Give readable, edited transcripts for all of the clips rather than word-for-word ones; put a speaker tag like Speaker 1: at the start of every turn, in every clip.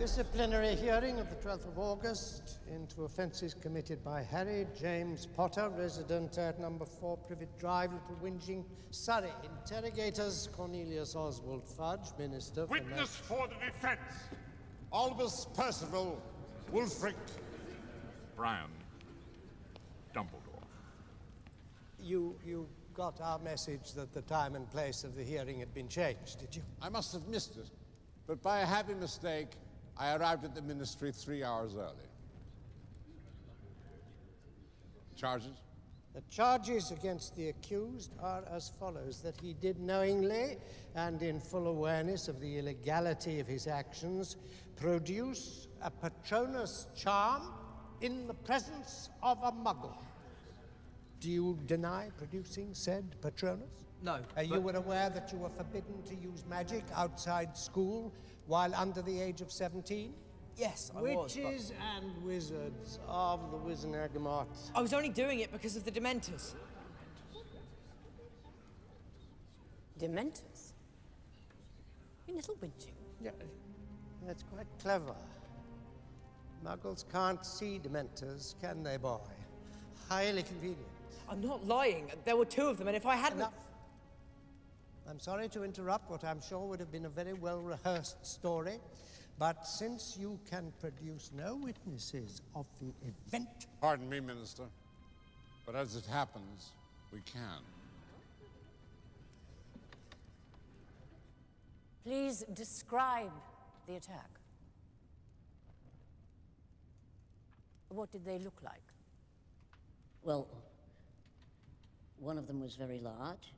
Speaker 1: Disciplinary hearing of the 12th of August into offences committed by Harry James Potter, resident at number 4 Privet Drive, Little Whinging, Surrey. Interrogators Cornelius Oswald Fudge, Minister for...
Speaker 2: Witness for the defence. Albus Percival Wulfric Brian Dumbledore.
Speaker 1: You got our message that the time and place of the hearing had been changed, did you?
Speaker 2: I must have missed it, but by a happy mistake, I arrived at the ministry 3 hours early. Charges?
Speaker 1: The charges against the accused are as follows: that he did knowingly and in full awareness of the illegality of his actions produce a Patronus charm in the presence of a muggle. Do you deny producing said Patronus?
Speaker 3: No.
Speaker 1: You were aware that you were forbidden to use magic outside school while under the age of 17?
Speaker 3: Yes, I was.
Speaker 1: Witches and wizards of the Wizenagamoth.
Speaker 3: I was only doing it because of the Dementors.
Speaker 4: Dementors? In Little Whinging?
Speaker 1: Yeah, that's quite clever. Muggles can't see Dementors, can they, boy? Highly convenient.
Speaker 3: I'm not lying. There were 2 of them, and if I hadn't...
Speaker 1: Enough. I'm sorry to interrupt what I'm sure would have been a very well-rehearsed story, but since you can produce no witnesses of the event...
Speaker 2: Pardon me, Minister, but as it happens, we can.
Speaker 4: Please describe the attack. What did they look like?
Speaker 5: Well, one of them was very large,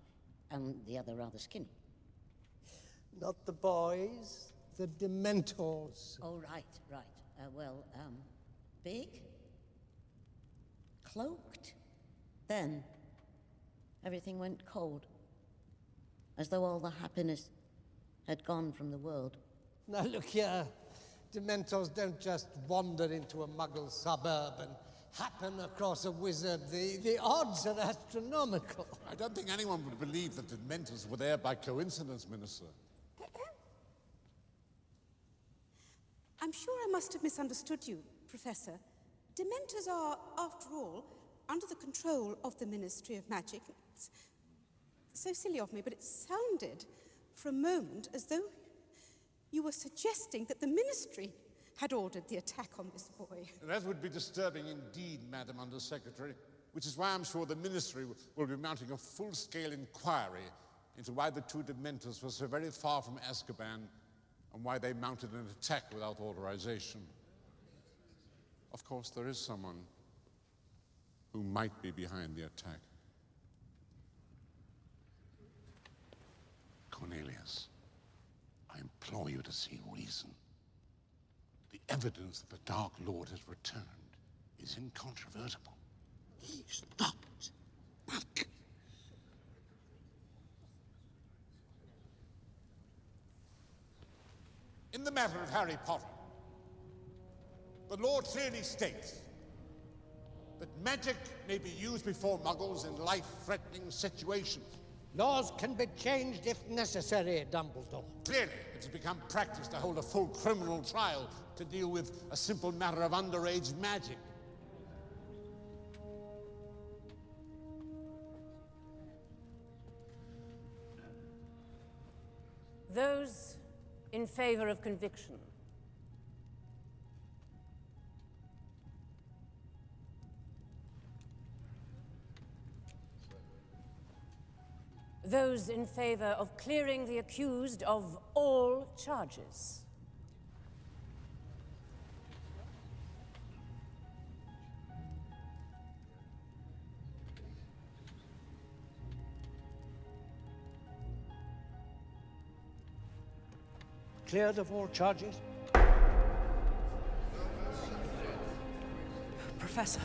Speaker 5: and the other rather skinny.
Speaker 1: Not the boys, the Dementors.
Speaker 5: Oh, right. Big, cloaked. Then, everything went cold, as though all the happiness had gone from the world.
Speaker 1: Now look here, Dementors don't just wander into a Muggle suburb and happen across a wizard. The odds are astronomical.
Speaker 2: I don't think anyone would believe that the Dementors were there by coincidence, Minister.
Speaker 6: I'm sure I must have misunderstood you, Professor. Dementors are, after all, under the control of the Ministry of Magic. It's so silly of me, but it sounded for a moment as though you were suggesting that the Ministry had ordered the attack on this boy.
Speaker 2: That would be disturbing indeed, Madam Undersecretary, which is why I'm sure the Ministry will be mounting a full-scale inquiry into why the 2 Dementors were so very far from Azkaban and why they mounted an attack without authorization. Of course, there is someone who might be behind the attack. Cornelius, I implore you to see reason. The evidence that the Dark Lord has returned is incontrovertible. He's not back. In the matter of Harry Potter, the law clearly states that magic may be used before Muggles in life-threatening situations.
Speaker 1: Laws can be changed if necessary, Dumbledore.
Speaker 2: Clearly, it's become practice to hold a full criminal trial to deal with a simple matter of underage magic.
Speaker 4: Those in favor of conviction. Those in favor of clearing the accused of all charges.
Speaker 1: Cleared of all charges?
Speaker 3: Professor,